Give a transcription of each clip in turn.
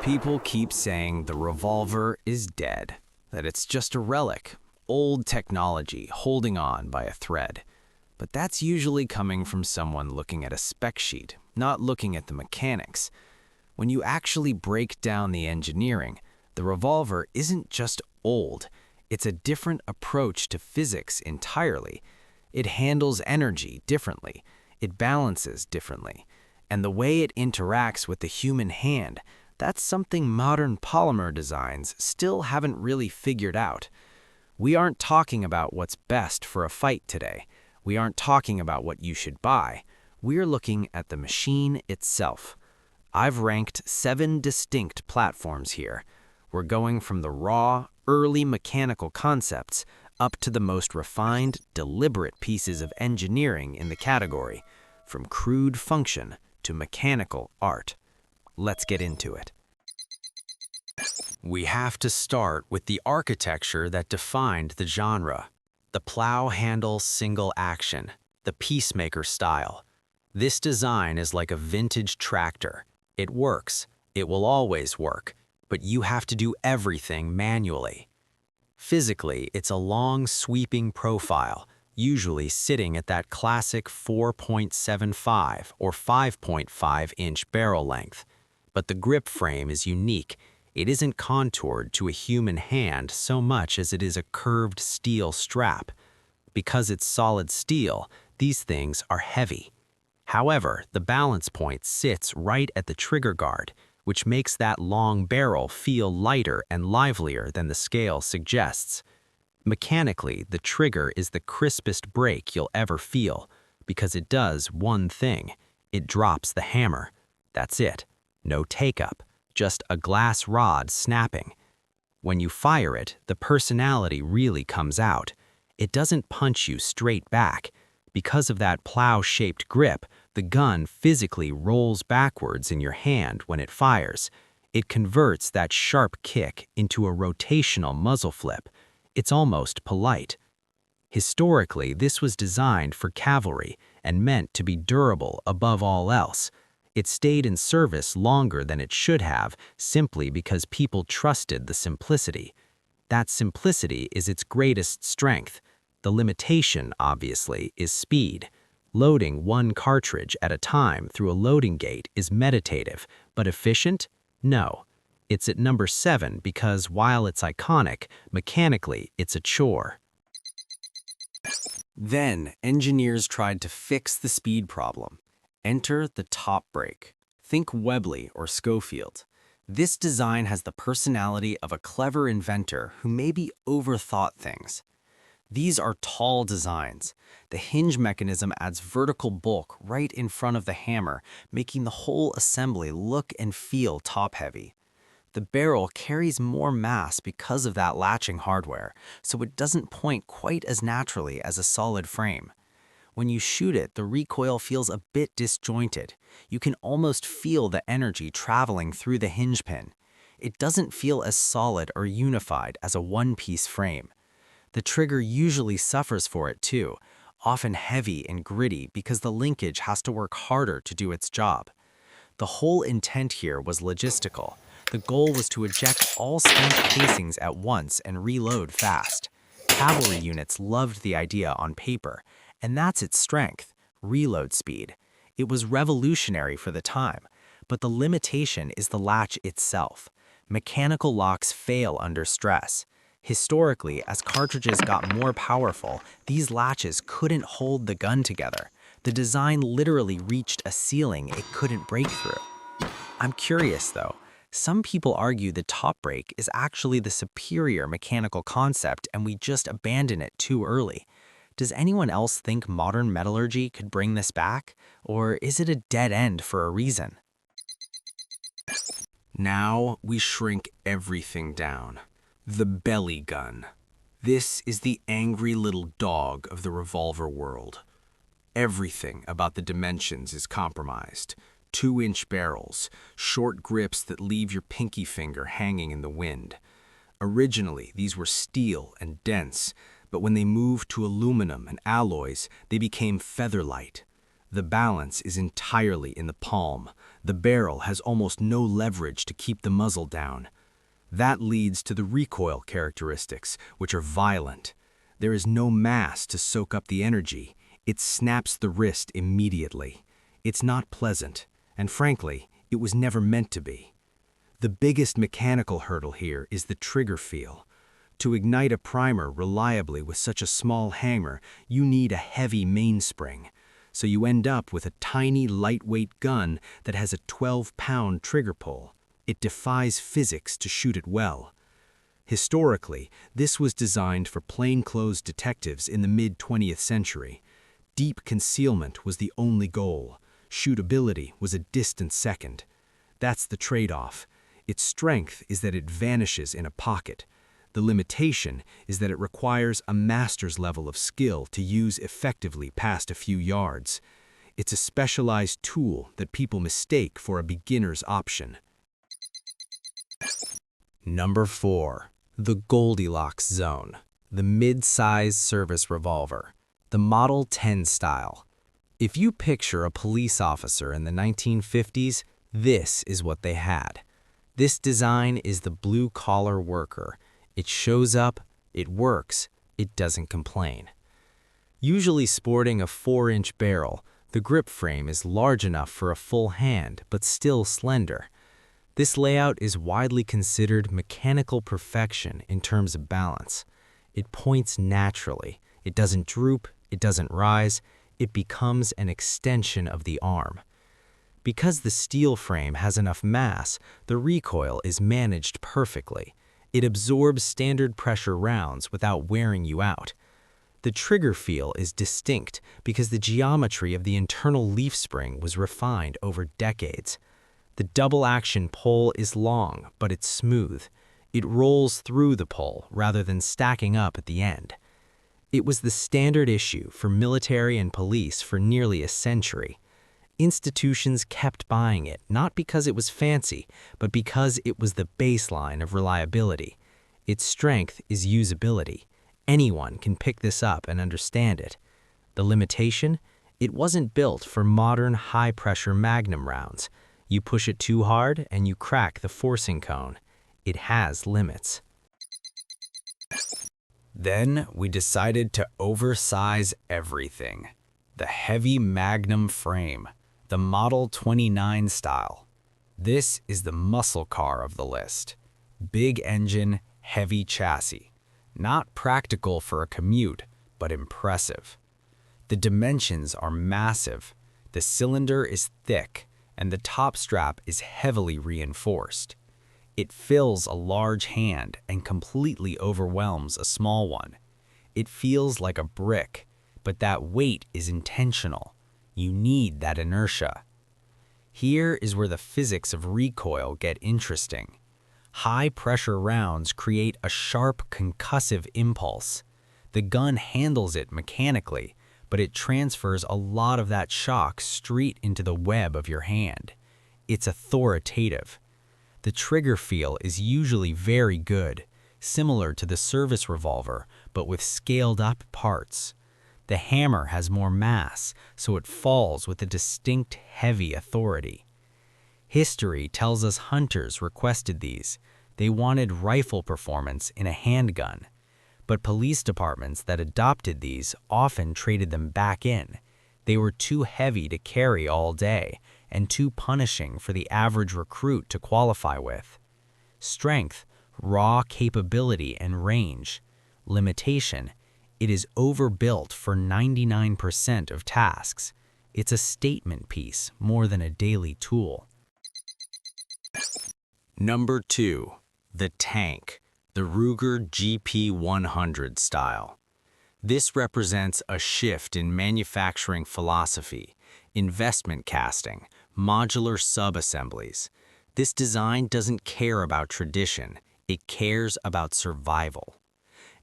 People keep saying the revolver is dead, that it's just a relic, old technology holding on by a thread. But that's usually coming from someone looking at a spec sheet, not looking at the mechanics. When you actually break down the engineering, the revolver isn't just old, it's a different approach to physics entirely. It handles energy differently, it balances differently, and the way it interacts with the human hand, that's something modern polymer designs still haven't really figured out. We aren't talking about what's best for a fight today. We aren't talking about what you should buy. We're looking at the machine itself. I've ranked 7 distinct platforms here. We're going from the raw, early mechanical concepts up to the most refined, deliberate pieces of engineering in the category, from crude function to mechanical art. Let's get into it. We have to start with the architecture that defined the genre. The plow handle single action, the peacemaker style. This design is like a vintage tractor. It works, it will always work, but you have to do everything manually. Physically, it's a long, sweeping profile, usually sitting at that classic 4.75 or 5.5-inch barrel length. But the grip frame is unique. It isn't contoured to a human hand so much as it is a curved steel strap. Because it's solid steel, these things are heavy. However, the balance point sits right at the trigger guard, which makes that long barrel feel lighter and livelier than the scale suggests. Mechanically, the trigger is the crispest break you'll ever feel, because it does one thing. It drops the hammer. That's it. No take-up, just a glass rod snapping. When you fire it, the personality really comes out. It doesn't punch you straight back. Because of that plow-shaped grip, the gun physically rolls backwards in your hand when it fires. It converts that sharp kick into a rotational muzzle flip. It's almost polite. Historically, this was designed for cavalry and meant to be durable above all else. It stayed in service longer than it should have simply because people trusted the simplicity. That simplicity is its greatest strength. The limitation, obviously, is speed. Loading one cartridge at a time through a loading gate is meditative, but efficient? No. It's at number 7 because while it's iconic, mechanically it's a chore. Then, engineers tried to fix the speed problem. Enter the top brake. Think Webley or Schofield. This design has the personality of a clever inventor who maybe overthought things. These are tall designs. The hinge mechanism adds vertical bulk right in front of the hammer, making the whole assembly look and feel top-heavy. The barrel carries more mass because of that latching hardware, so it doesn't point quite as naturally as a solid frame. When you shoot it, the recoil feels a bit disjointed. You can almost feel the energy traveling through the hinge pin. It doesn't feel as solid or unified as a one-piece frame. The trigger usually suffers for it too, often heavy and gritty because the linkage has to work harder to do its job. The whole intent here was logistical. The goal was to eject all spent casings at once and reload fast. Cavalry units loved the idea on paper, and that's its strength, reload speed. It was revolutionary for the time, but the limitation is the latch itself. Mechanical locks fail under stress. Historically, as cartridges got more powerful, these latches couldn't hold the gun together. The design literally reached a ceiling it couldn't break through. I'm curious though, some people argue the top brake is actually the superior mechanical concept and we just abandon it too early. Does anyone else think modern metallurgy could bring this back, or is it a dead end for a reason? Now we shrink everything down. The belly gun. This is the angry little dog of the revolver world. Everything about the dimensions is compromised. 2-inch barrels, short grips that leave your pinky finger hanging in the wind. Originally, these were steel and dense, but when they moved to aluminum and alloys, they became feather-light. The balance is entirely in the palm. The barrel has almost no leverage to keep the muzzle down. That leads to the recoil characteristics, which are violent. There is no mass to soak up the energy. It snaps the wrist immediately. It's not pleasant, and frankly, it was never meant to be. The biggest mechanical hurdle here is the trigger feel. To ignite a primer reliably with such a small hammer, you need a heavy mainspring. So you end up with a tiny, lightweight gun that has a 12-pound trigger pull. It defies physics to shoot it well. Historically, this was designed for plainclothes detectives in the mid-20th century. Deep concealment was the only goal. Shootability was a distant second. That's the trade-off. Its strength is that it vanishes in a pocket. The limitation is that it requires a master's level of skill to use effectively past a few yards. It's a specialized tool that people mistake for a beginner's option. Number 4. The Goldilocks Zone. The mid-size service revolver. The Model 10 style. If you picture a police officer in the 1950s, this is what they had. This design is the blue-collar worker. It shows up, it works, it doesn't complain. Usually sporting a 4-inch barrel, the grip frame is large enough for a full hand, but still slender. This layout is widely considered mechanical perfection in terms of balance. It points naturally. It doesn't droop, it doesn't rise, it becomes an extension of the arm. Because the steel frame has enough mass, the recoil is managed perfectly. It absorbs standard pressure rounds without wearing you out. The trigger feel is distinct because the geometry of the internal leaf spring was refined over decades. The double-action pull is long, but it's smooth. It rolls through the pull rather than stacking up at the end. It was the standard issue for military and police for nearly a century. Institutions kept buying it, not because it was fancy, but because it was the baseline of reliability. Its strength is usability. Anyone can pick this up and understand it. The limitation? It wasn't built for modern high-pressure Magnum rounds. You push it too hard and you crack the forcing cone. It has limits. Then we decided to oversize everything. The heavy Magnum frame. The Model 29 style. This is the muscle car of the list. Big engine, heavy chassis. Not practical for a commute, but impressive. The dimensions are massive. The cylinder is thick, and the top strap is heavily reinforced. It fills a large hand and completely overwhelms a small one. It feels like a brick, but that weight is intentional. You need that inertia. Here is where the physics of recoil get interesting. High-pressure rounds create a sharp concussive impulse. The gun handles it mechanically, but it transfers a lot of that shock straight into the web of your hand. It's authoritative. The trigger feel is usually very good, similar to the service revolver, but with scaled-up parts. The hammer has more mass, so it falls with a distinct heavy authority. History tells us hunters requested these. They wanted rifle performance in a handgun. But police departments that adopted these often traded them back in. They were too heavy to carry all day and too punishing for the average recruit to qualify with. Strength, raw capability and range. Limitation, it is overbuilt for 99% of tasks. It's a statement piece more than a daily tool. Number 2. The tank, the Ruger GP100 style. This represents a shift in manufacturing philosophy, investment casting, modular sub-assemblies. This design doesn't care about tradition, it cares about survival.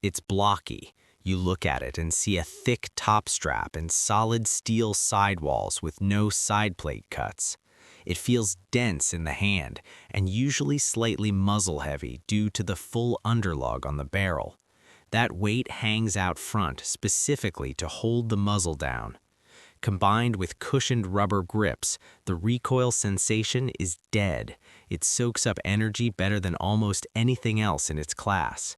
It's blocky. You look at it and see a thick top strap and solid steel sidewalls with no side plate cuts. It feels dense in the hand and usually slightly muzzle-heavy due to the full underlug on the barrel. That weight hangs out front specifically to hold the muzzle down. Combined with cushioned rubber grips, the recoil sensation is dead. It soaks up energy better than almost anything else in its class.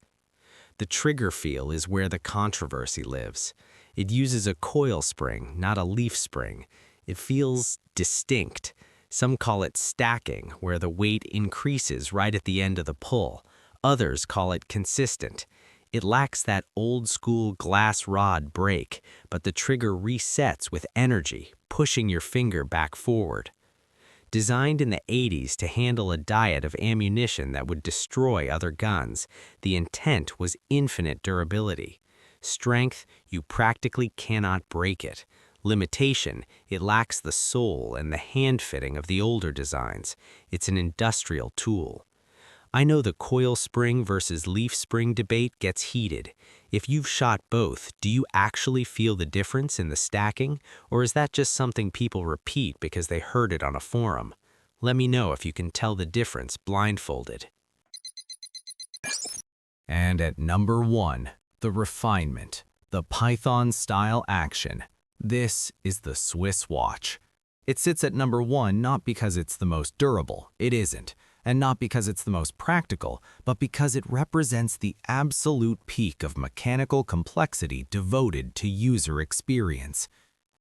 The trigger feel is where the controversy lives. It uses a coil spring, not a leaf spring. It feels distinct. Some call it stacking, where the weight increases right at the end of the pull. Others call it consistent. It lacks that old-school glass rod break, but the trigger resets with energy, pushing your finger back forward. Designed in the 80s to handle a diet of ammunition that would destroy other guns, the intent was infinite durability. Strength, you practically cannot break it. Limitation, it lacks the soul and the hand fitting of the older designs. It's an industrial tool. I know the coil spring versus leaf spring debate gets heated. If you've shot both, do you actually feel the difference in the stacking, or is that just something people repeat because they heard it on a forum? Let me know if you can tell the difference blindfolded. And at number 1, the refinement, the Python-style action. This is the Swiss watch. It sits at number 1 not because it's the most durable, it isn't, and not because it's the most practical, but because it represents the absolute peak of mechanical complexity devoted to user experience.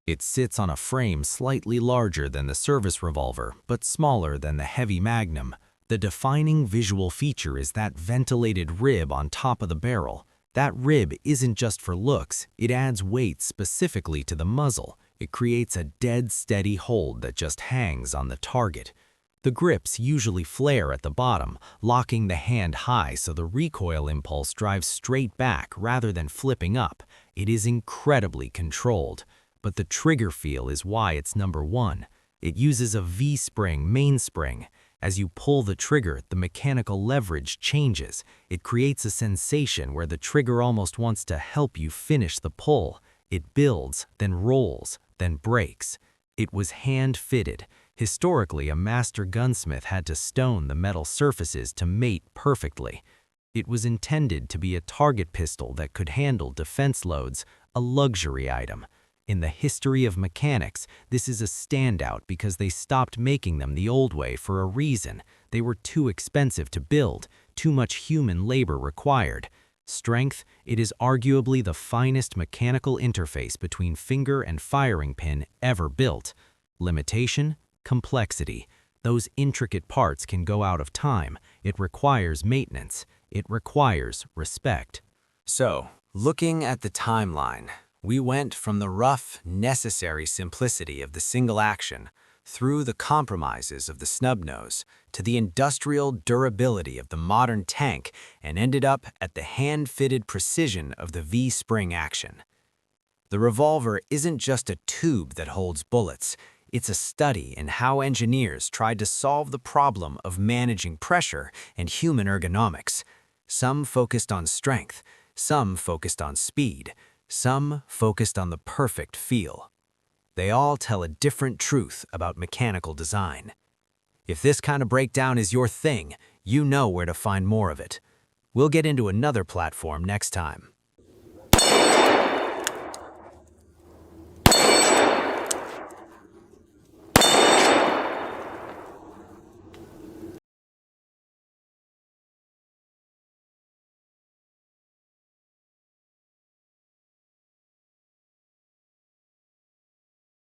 It sits on a frame slightly larger than the service revolver, but smaller than the heavy Magnum. The defining visual feature is that ventilated rib on top of the barrel. That rib isn't just for looks, it adds weight specifically to the muzzle. It creates a dead steady hold that just hangs on the target. The grips usually flare at the bottom, locking the hand high so the recoil impulse drives straight back rather than flipping up. It is incredibly controlled. But the trigger feel is why it's number 1. It uses a V-spring mainspring. As you pull the trigger, the mechanical leverage changes. It creates a sensation where the trigger almost wants to help you finish the pull. It builds, then rolls, then breaks. It was hand-fitted. Historically, a master gunsmith had to stone the metal surfaces to mate perfectly. It was intended to be a target pistol that could handle defense loads, a luxury item. In the history of mechanics, this is a standout because they stopped making them the old way for a reason. They were too expensive to build, too much human labor required. Strength, it is arguably the finest mechanical interface between finger and firing pin ever built. Limitation, complexity. Those intricate parts can go out of time. It requires maintenance. It requires respect. So, looking at the timeline, we went from the rough, necessary simplicity of the single action, through the compromises of the snub-nose, to the industrial durability of the modern tank, and ended up at the hand-fitted precision of the V-spring action. The revolver isn't just a tube that holds bullets. It's a study in how engineers tried to solve the problem of managing pressure and human ergonomics. Some focused on strength, some focused on speed, some focused on the perfect feel. They all tell a different truth about mechanical design. If this kind of breakdown is your thing, you know where to find more of it. We'll get into another platform next time.